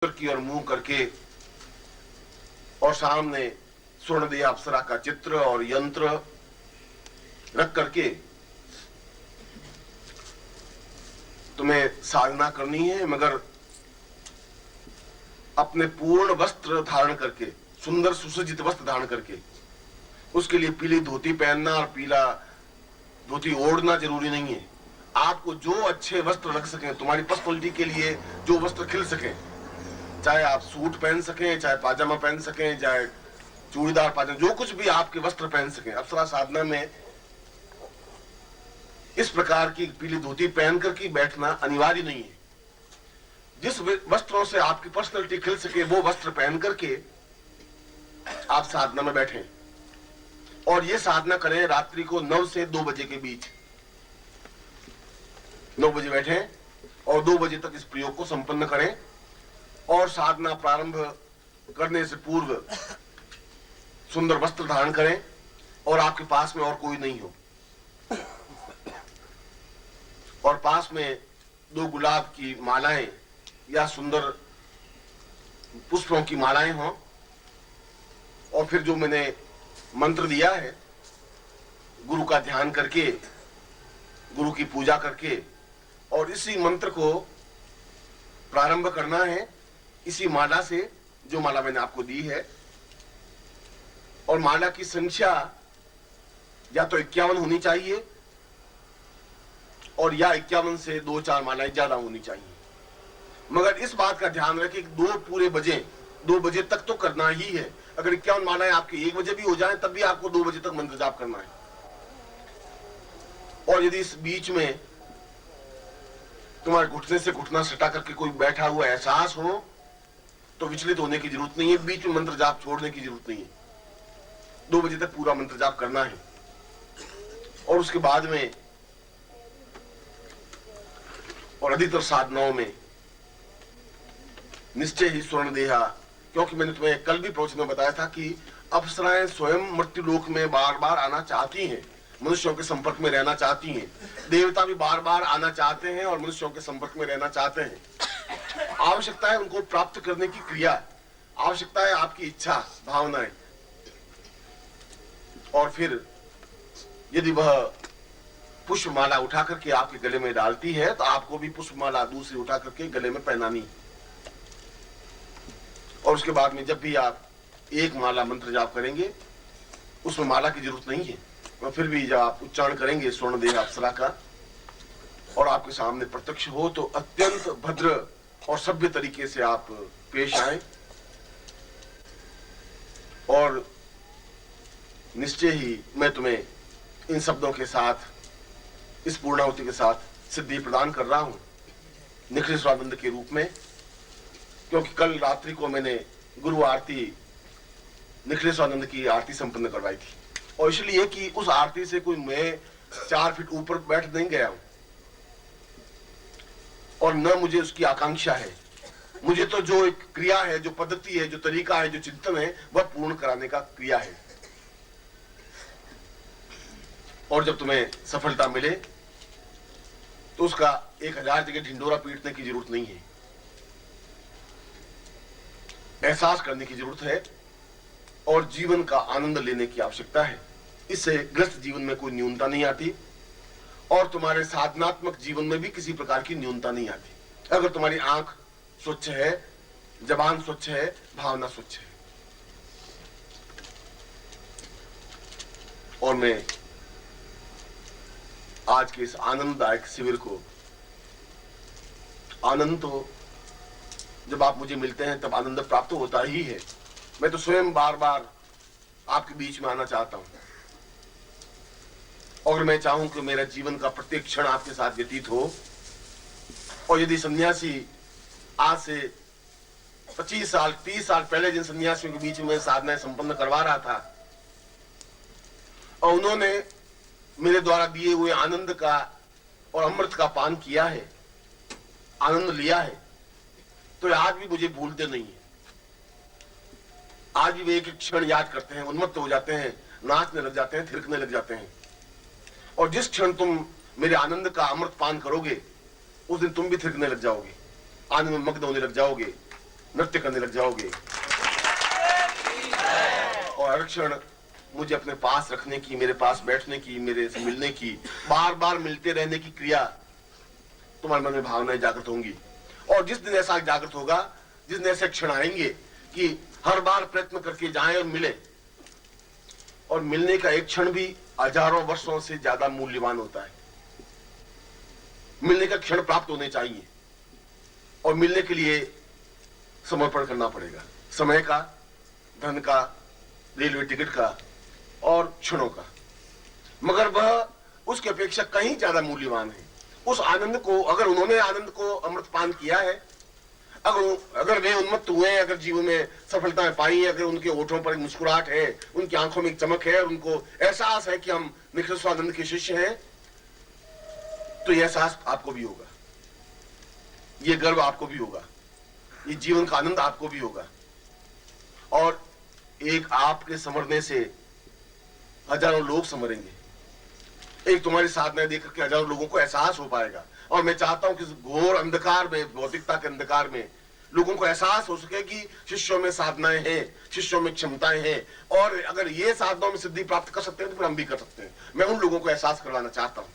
की ओर मुंह करके और सामने स्वर्णदेह अप्सरा का चित्र और यंत्र रख करके तुम्हें साधना करनी है, मगर अपने पूर्ण वस्त्र धारण करके, सुंदर सुसज्जित वस्त्र धारण करके। उसके लिए पीली धोती पहनना और पीला धोती ओढ़ना जरूरी नहीं है। आपको जो अच्छे वस्त्र रख सकें, तुम्हारी पर्सनालिटी के लिए जो वस्त्र खिल सके, चाहे आप सूट पहन सकें, चाहे पाजामा पहन सकें, चाहे चूड़ीदार पाजामा, जो कुछ भी आपके वस्त्र पहन सकें। अप्सरा साधना में इस प्रकार की पीली धोती पहन करके बैठना अनिवार्य नहीं है। जिस वस्त्रों से आपकी पर्सनालिटी खिल सके वो वस्त्र पहन करके आप साधना में बैठें और ये साधना करें रात्रि को 9 से 2 बजे के बीच। 9 बजे बैठें और 2 बजे तक इस प्रयोग को संपन्न करें। और साधना प्रारंभ करने से पूर्व सुंदर वस्त्र धारण करें और आपके पास में और कोई नहीं हो, और पास में 2 गुलाब की मालाएं या सुंदर पुष्पों की मालाएं हों। और फिर जो मैंने मंत्र दिया है, गुरु का ध्यान करके, गुरु की पूजा करके, और इसी मंत्र को प्रारंभ करना है इसी माला से, जो माला मैंने आपको दी है। और माला की संख्या या तो 51 होनी चाहिए और या 51 से 2-4 मालाएं ज्यादा होनी चाहिए। मगर इस बात का ध्यान रखें कि 2 पूरे बजे, 2 बजे तक तो करना ही है। अगर 51 मालाएं आपकी 1 बजे भी हो जाए तब भी आपको 2 बजे तक मंत्र जाप करना है। और यदि इस बीच में तुम्हारे घुटने से घुटना सटा करके कोई बैठा हुआ एहसास हो तो विचलित होने की जरूरत नहीं है, बीच में मंत्र जाप छोड़ने की जरूरत नहीं है। 2 बजे तक पूरा मंत्र जाप करना है। और उसके बाद में और अधिकतर साधनाओं में निश्चय ही स्वर्ण देहा, क्योंकि मैंने तुम्हें कल भी प्रवचन में बताया था कि अप्सराएं स्वयं मृत्यु लोक में बार बार आना चाहती हैं, मनुष्यों के संपर्क में रहना चाहती हैं। देवता भी बार बार आना चाहते हैं और मनुष्यों के संपर्क में रहना चाहते हैं। आवश्यकता है उनको प्राप्त करने की क्रिया, आवश्यकता है आपकी इच्छा, भावनाएं। और फिर यदि वह पुष्पमाला उठा करके आपके गले में डालती है तो आपको भी पुष्पमाला दूसरी उठा करके गले में पहनानी। और उसके बाद में जब भी आप एक माला मंत्र जाप करेंगे, उसमें माला की जरूरत नहीं है, और फिर भी जब आप उच्चारण करेंगे स्वर्ण देह अप्सरा का और आपके सामने प्रत्यक्ष हो तो अत्यंत भद्र और सभ्य तरीके से आप पेश आए। और निश्चय ही मैं तुम्हें इन शब्दों के साथ, इस पूर्णाहुति के साथ सिद्धि प्रदान कर रहा हूं निखिलेश्वरानंद के रूप में, क्योंकि कल रात्रि को मैंने गुरु आरती, निखिलेश्वरानंद की आरती संपन्न करवाई थी। और इसलिए कि उस आरती से कोई मैं 4 फीट ऊपर बैठ नहीं गया हूं और न मुझे उसकी आकांक्षा है। मुझे तो जो एक क्रिया है, जो पद्धति है, जो तरीका है, जो चिंतन है, वह पूर्ण कराने का क्रिया है। और जब तुम्हें सफलता मिले तो उसका 1000 जगह ढिंडोरा पीटने की जरूरत नहीं है, एहसास करने की जरूरत है और जीवन का आनंद लेने की आवश्यकता है। इससे ग्रस्त जीवन में कोई न्यूनता नहीं आती और तुम्हारे साधनात्मक जीवन में भी किसी प्रकार की न्यूनता नहीं आती। अगर तुम्हारी आंख स्वच्छ है, जबान स्वच्छ है, भावना स्वच्छ है। और मैं आज के इस आनंददायक शिविर को, आनंद तो जब आप मुझे मिलते हैं तब आनंद प्राप्त होता ही है। मैं तो स्वयं बार बार आपके बीच में आना चाहता हूं और मैं चाहूं कि मेरा जीवन का प्रत्येक क्षण आपके साथ व्यतीत हो। और यदि सन्यासी आज से 25 साल 30 साल पहले जिन सन्यासियों के बीच में साधनाएं संपन्न करवा रहा था और उन्होंने मेरे द्वारा दिए हुए आनंद का और अमृत का पान किया है, आनंद लिया है, तो आज भी मुझे भूलते नहीं है। आज भी वे एक एक क्षण याद करते हैं, उन्मत्त हो जाते हैं, नाचने लग जाते हैं, थिरकने लग जाते हैं। और जिस क्षण तुम मेरे आनंद का अमृत पान करोगे उस दिन तुम भी थिरकने लग जाओगे, आनंद में मग्न होने लग जाओगे। नृत्य करने लग जाओगे। और हर क्षण मुझे अपने पास रखने की, मेरे पास बैठने की, मेरे से मिलने की, बार बार मिलते रहने की क्रिया तुम्हारे मन में भावनाएं जागृत होंगी। और जिस दिन ऐसा जागृत होगा, जिस दिन ऐसे क्षण आएंगे कि हर बार प्रयत्न करके जाएं और मिले, और मिलने का एक क्षण भी हजारों वर्षों से ज्यादा मूल्यवान होता है। मिलने का क्षण प्राप्त होने चाहिए, और मिलने के लिए समर्पण करना पड़ेगा, समय का, धन का, रेलवे टिकट का और क्षणों का। मगर वह उसकी अपेक्षा कहीं ज्यादा मूल्यवान है। उस आनंद को, अगर उन्होंने आनंद को अमृतपान किया है, अगर वे उन्मत्त हुए, अगर जीवन में सफलताएं पाई, अगर उनके होठों पर एक मुस्कुराहट है, उनकी आंखों में एक चमक है, और उनको एहसास है कि हम निखिल स्वानंद के शिष्य हैं, तो यह एहसास आपको भी होगा, ये गर्व आपको भी होगा, ये जीवन का आनंद आपको भी होगा। और एक आपके संवरने से हजारों लोग संवरेंगे। एक तुम्हारी साधनाएं देख करके हजारों लोगों को एहसास हो पाएगा। और मैं चाहता हूं कि इस घोर अंधकार में, भौतिकता के अंधकार में, लोगों को एहसास हो सके कि शिष्यों में साधनाएं हैं, शिष्यों में क्षमताएं हैं, और अगर ये साधनाओं में सिद्धि प्राप्त कर सकते हैं तो फिर हम भी कर सकते हैं। मैं उन लोगों को एहसास करवाना चाहता हूं।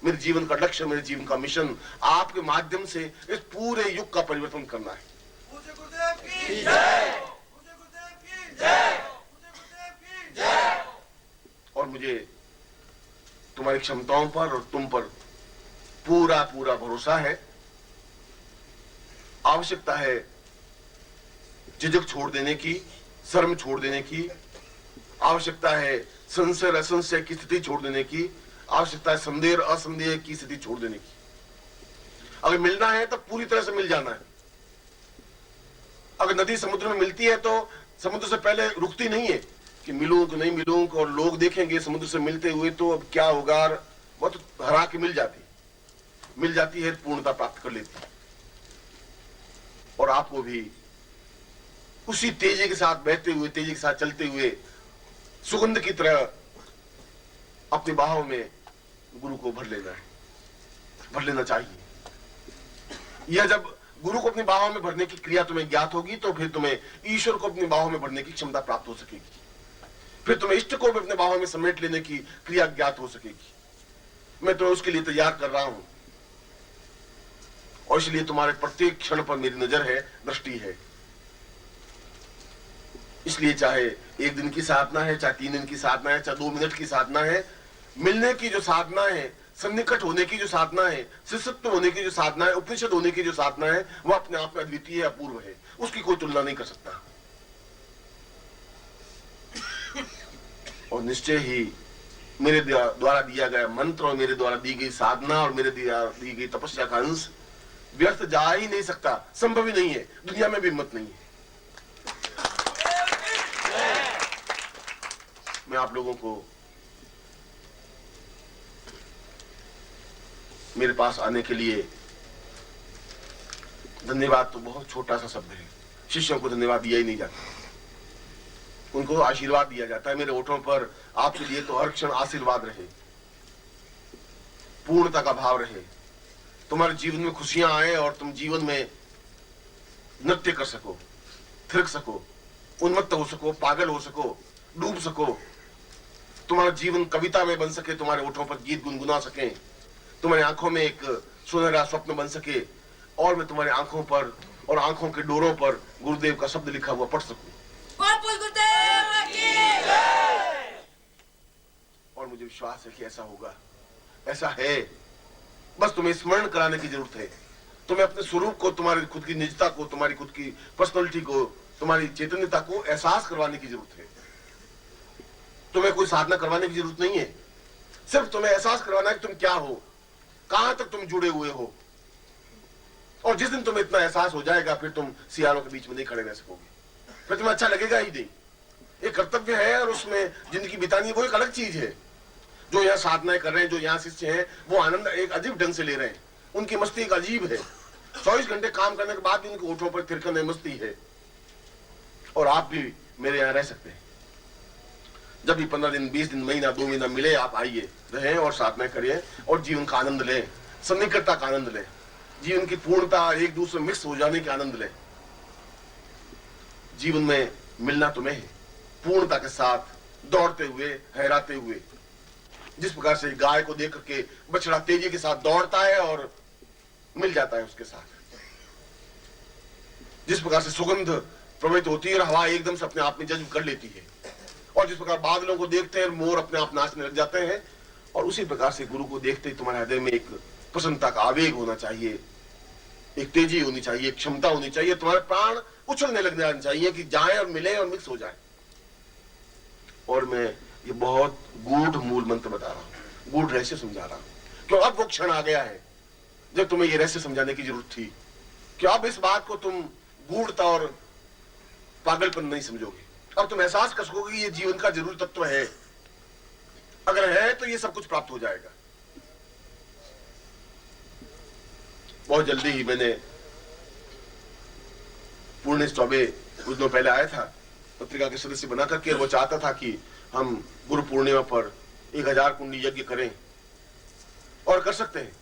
मेरे जीवन का लक्ष्य, मेरे जीवन का मिशन आपके माध्यम से इस पूरे युग का परिवर्तन करना है। और मुझे तुम्हारी क्षमताओं पर और तुम पर पूरा पूरा भरोसा है। आवश्यकता है झिझक छोड़ देने की, शर्म छोड़ देने की, आवश्यकता है संशय असंशय की स्थिति छोड़ देने की, आवश्यकता है संदेह असंदेह की स्थिति छोड़ देने की। अगर मिलना है तो पूरी तरह से मिल जाना है। अगर नदी समुद्र में मिलती है तो समुद्र से पहले रुकती नहीं है कि मिलूं कि नहीं मिलूं, और लोग देखेंगे समुद्र से मिलते हुए तो अब क्या होगा, वो तो हरा के मिल जाती है, पूर्णता प्राप्त कर लेती है। और आपको भी उसी तेजी के साथ बहते हुए, तेजी के साथ चलते हुए, सुगंध की तरह अपनी बाहों में गुरु को भर लेना चाहिए। यह जब गुरु को अपनी बाहों में भरने की क्रिया तुम्हें ज्ञात होगी तो फिर तुम्हें ईश्वर को अपनी बाहों में भरने की क्षमता प्राप्त हो सकेगी। फिर तुम्हें इष्ट को भी अपने बाहों में समेट लेने की क्रिया ज्ञात हो सकेगी। मैं तुम्हें उसके लिए तैयार कर रहा हूं, और इसलिए तुम्हारे प्रत्येक क्षण पर मेरी नजर है, दृष्टि है। इसलिए चाहे एक दिन की साधना है, चाहे 3 दिन की साधना है, चाहे 2 मिनट की साधना है, मिलने की जो साधना है, सन्निकट होने की जो साधना है, शिष्यत्व होने की जो साधना है, उपनिषद होने की जो साधना है, वह अपने आप में अद्वितीय है, अपूर्व है। उसकी कोई तुलना नहीं कर सकता। और निश्चय ही मेरे द्वारा दिया गया मंत्र और मेरे द्वारा दी गई साधना और मेरे द्वारा दी गई तपस्या का अंश व्यर्थ जा ही नहीं सकता, संभव ही नहीं है, दुनिया में भी हिम्मत नहीं है। मैं आप लोगों को मेरे पास आने के लिए, धन्यवाद तो बहुत छोटा सा शब्द है, शिष्यों को धन्यवाद दिया ही नहीं जाता, उनको आशीर्वाद दिया जाता है। मेरे होठों पर आपके लिए तो हर क्षण आशीर्वाद रहे, पूर्णता का भाव रहे, तुम्हारे जीवन में खुशियां आए और तुम जीवन में नृत्य कर सको, थिरक सको, उन्मत्त हो सको, पागल हो सको, डूब सको, तुम्हारा जीवन कविता में बन सके, तुम्हारे होठों पर गीत गुनगुना सके, तुम्हारी आंखों में एक सुनहरा स्वप्न बन सके, और मैं तुम्हारी आंखों पर और आंखों के डोरों पर गुरुदेव का शब्द लिखा हुआ पढ़ सकूं। और मुझे विश्वास है कि ऐसा होगा, ऐसा है। बस तुम्हें स्मरण कराने की जरूरत है। तुम्हें अपने स्वरूप को, तुम्हारी खुद की निजता को, तुम्हारी खुद की पर्सनालिटी को, तुम्हारी चैतन्यता को एहसास करवाने की जरूरत है। तुम्हें कोई साधना करवाने की जरूरत नहीं है, सिर्फ तुम्हें एहसास करवाना है कि तुम क्या हो, कहां तक तुम जुड़े हुए हो। और जिस दिन तुम्हें इतना एहसास हो जाएगा, फिर तुम सियारों के बीच में नहीं खड़े रह सकोगे, फिर तुम्हें अच्छा लगेगा ही नहीं। एक कर्तव्य है और उसमें जिंदगी बितानी है, वो एक अलग चीज है। जो यहाँ साधनाएं कर रहे हैं, जो यहाँ शिष्य हैं, वो आनंद एक अजीब ढंग से ले रहे हैं, उनकी मस्ती एक अजीब है। 24 घंटे काम करने के बाद भी उनके होठों पर थिरकन है, मस्ती है। और आप भी मेरे यहाँ रह सकते हैं। जब भी 15 दिन, 20 दिन, महीना, 2 महीना मिले, आप आइए, रहें और साधना करिए और जीवन का आनंद लें, सन्निकटता का आनंद लें, जीवन की पूर्णता, एक दूसरे मिक्स हो जाने का आनंद लें। जीवन में मिलना तुम्हें है, पूर्णता के साथ, दौड़ते हुए, हैराते हुए। जिस प्रकार से गाय को देख करके बछड़ा तेजी के साथ दौड़ता है और मिल जाता है उसके साथ, जिस प्रकार से सुगंध प्रवहित होती है और हवा एकदम से अपने आप में जज्ब कर लेती है, और जिस प्रकार बादलों को देखते हैं मोर अपने आप नाचने लग जाते हैं, और उसी प्रकार से गुरु को देखते ही तुम्हारे हृदय में एक प्रसन्नता का आवेग होना चाहिए, एक तेजी होनी चाहिए, एक क्षमता होनी चाहिए, तुम्हारे प्राण उछलने लग जाने चाहिए कि जाए और मिले और मिक्स हो जाए। और मैं ये बहुत गूढ़ मूल मंत्र बता रहा हूं, गूढ़ रहस्य समझा रहा हूं, क्यों अब वो क्षण आ गया है जब तुम्हें ये रहस्य समझाने की जरूरत थी कि अब इस बात को तुम गूढ़ता और पागलपन नहीं समझोगे। अब तुम एहसास कर सकोगे ये जीवन का जरूरी तत्व है, अगर है तो ये सब कुछ प्राप्त हो जाएगा। बहुत जल्दी ही मैंने पूर्णेश चौबे कुछ दिनों पहले आया था, पत्रिका के सदस्य बना करके, वो चाहता था कि हम गुरु पूर्णिमा पर 1000 कुंडी यज्ञ करें, और कर सकते हैं।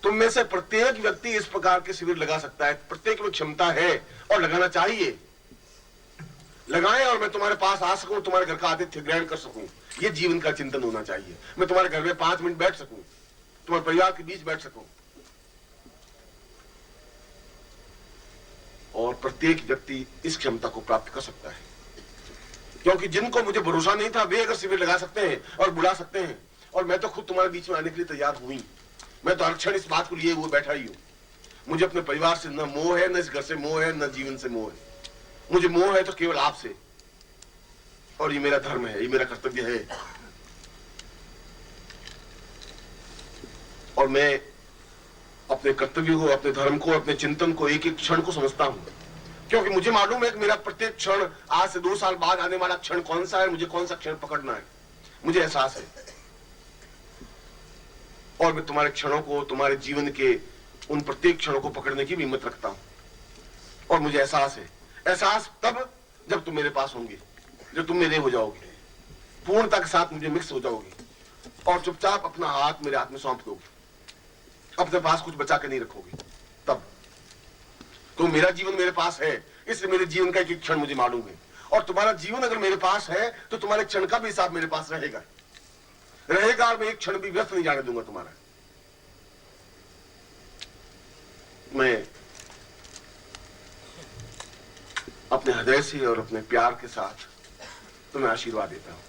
तुम में से प्रत्येक व्यक्ति इस प्रकार के शिविर लगा सकता है, प्रत्येक में क्षमता है और लगाना चाहिए। लगाएं और मैं तुम्हारे पास आ सकूं, तुम्हारे घर का आतिथ्य ग्रहण कर सकूं, ये जीवन का चिंतन होना चाहिए। मैं तुम्हारे घर में 5 मिनट बैठ सकूं, तुम्हारे परिवार के बीच बैठ सकूं, और प्रत्येक व्यक्ति इस क्षमता को प्राप्त कर सकता है। क्योंकि जिनको मुझे भरोसा नहीं था वे अगर शिविर लगा सकते हैं और बुला सकते हैं, और मैं तो खुद तुम्हारे बीच में आने के लिए तैयार हुई। मैं तो हर क्षण इस बात को लिए हुए बैठा ही हूं। मुझे अपने परिवार से न मोह है, न इस घर से मोह है, न जीवन से मोह है। मुझे मोह है तो केवल आपसे, और ये मेरा धर्म है, ये मेरा कर्तव्य है। और मैं अपने कर्तव्य को, अपने धर्म को, अपने चिंतन को, एक एक क्षण को समझता हूं, क्योंकि मुझे मालूम है कि मेरा प्रत्येक क्षण, आज से 2 साल बाद आने वाला क्षण कौन सा है, मुझे कौन सा क्षण पकड़ना है, मुझे एहसास है। और मैं तुम्हारे क्षणों को, तुम्हारे जीवन के उन प्रत्येक क्षणों को पकड़ने की भी हिम्मत रखता हूं। और मुझे एहसास है, एहसास तब जब तुम मेरे पास होंगे, जब तुम मेरे हो जाओगे, पूर्णता के साथ मुझे मिक्स हो जाओगे, और चुपचाप अपना हाथ मेरे हाथ में सौंप दोगे, अपने पास कुछ बचा के नहीं रखोगे। तब तो मेरा जीवन मेरे पास है, इसलिए मेरे जीवन का एक क्षण मुझे मालूम है। और तुम्हारा जीवन अगर मेरे पास है तो तुम्हारे क्षण का भी हिसाब मेरे पास रहेगा, और मैं एक क्षण भी व्यर्थ नहीं जाने दूंगा तुम्हारा। मैं अपने हृदय से और अपने प्यार के साथ तुम्हें आशीर्वाद देता हूं,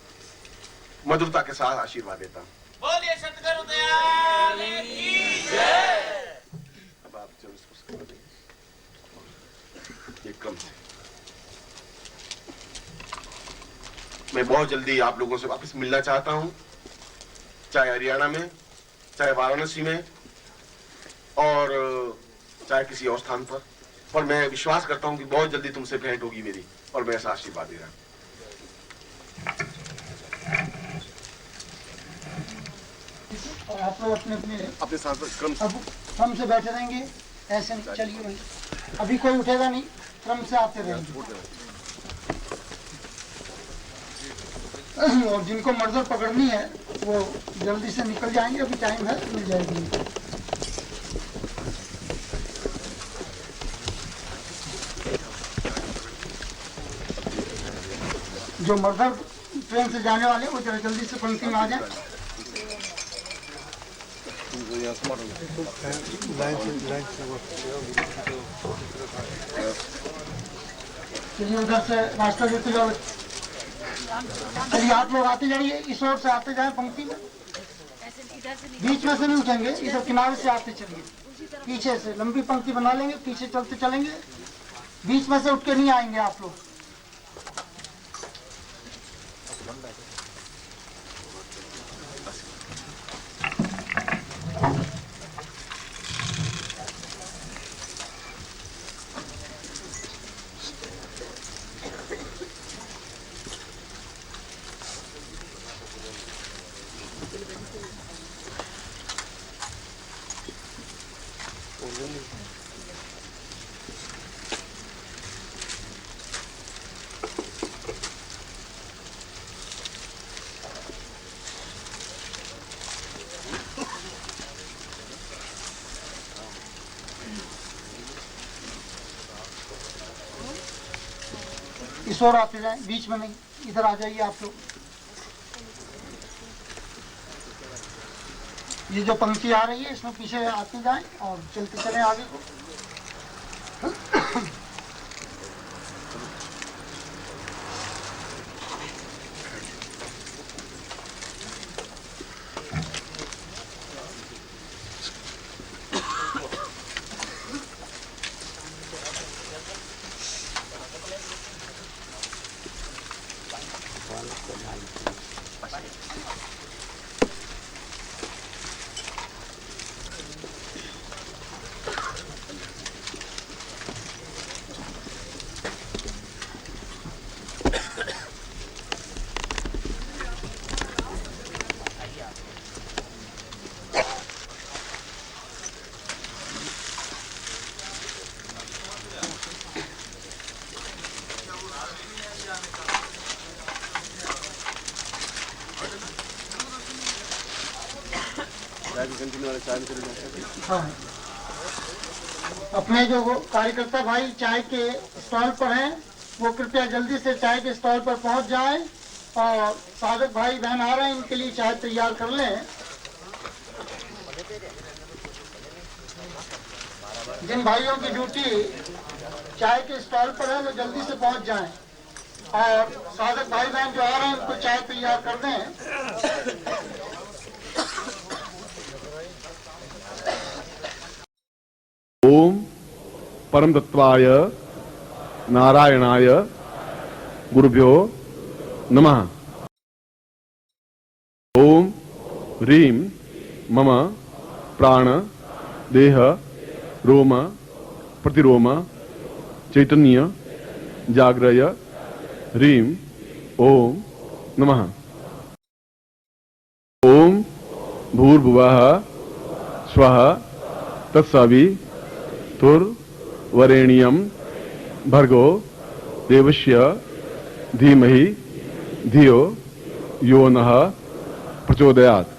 मधुरता के साथ आशीर्वाद देता हूं। बोलिए सतगुरु दयाल की जय। अब आप जब इसको कर देंगे एक क्रम से, मैं बहुत जल्दी आप लोगों से वापस मिलना चाहता हूं, चाहे हरियाणा में, चाहे वाराणसी में, और चाहे किसी और स्थान पर। और मैं विश्वास करता हूं कि बहुत जल्दी तुमसे भेंट होगी मेरी, और मैं ऐसा आशीर्वाद दे रहा हूं। और आप लोग अपने साथ क्रम क्रम से बैठे रहेंगे, ऐसे चलिए भाई, अभी कोई उठेगा नहीं, क्रम से आते रहेंगे। और जिनको मर्दर पकड़नी है वो जल्दी से निकल जाएंगे, अभी टाइम है, मिल जाएगी। जो मर्दर ट्रेन से जाने वाले वो जरा जल्दी से पंक्ति में आ जाए। चलिए उधर से रास्ता देते जाओ। चलिए आप लोग आते जाइए, इस ओर से आते जाए पंक्ति में, बीच में से नहीं उठेंगे, इधर किनारे से आते चलिए, पीछे से लंबी पंक्ति बना लेंगे, पीछे चलते चलेंगे, बीच में से उठ के नहीं आएंगे आप लोग। इस ओर आते जाएं, बीच में नहीं, इधर आ जाइए आप लोग। ये जो पंक्ति आ रही है इसमें पीछे आते जाएं और चलते चलें आगे को। हाँ, अपने जो कार्यकर्ता भाई चाय के स्टॉल पर हैं वो कृपया जल्दी से चाय के स्टॉल पर पहुंच जाएं और साधक भाई बहन आ रहे हैं, इनके लिए चाय तैयार कर लें। जिन भाइयों की ड्यूटी चाय के स्टॉल पर है वो जल्दी से पहुंच जाएं और साधक भाई बहन जो आ रहे हैं उनको चाय तैयार कर दें। ओम परम तत्वाय नारायणाय गुरुभ्यो नमः। ओम ह्रीं मम प्राण देह रोम प्रतिरोम चैतन्य जाग्रय ह्रीं ओम नमः। ओम भूर्भुवः स्वः तत्सवितुर्वरेण्यं भर्गो देवस्य धीमहि धियो यो नः प्रचोदयात्।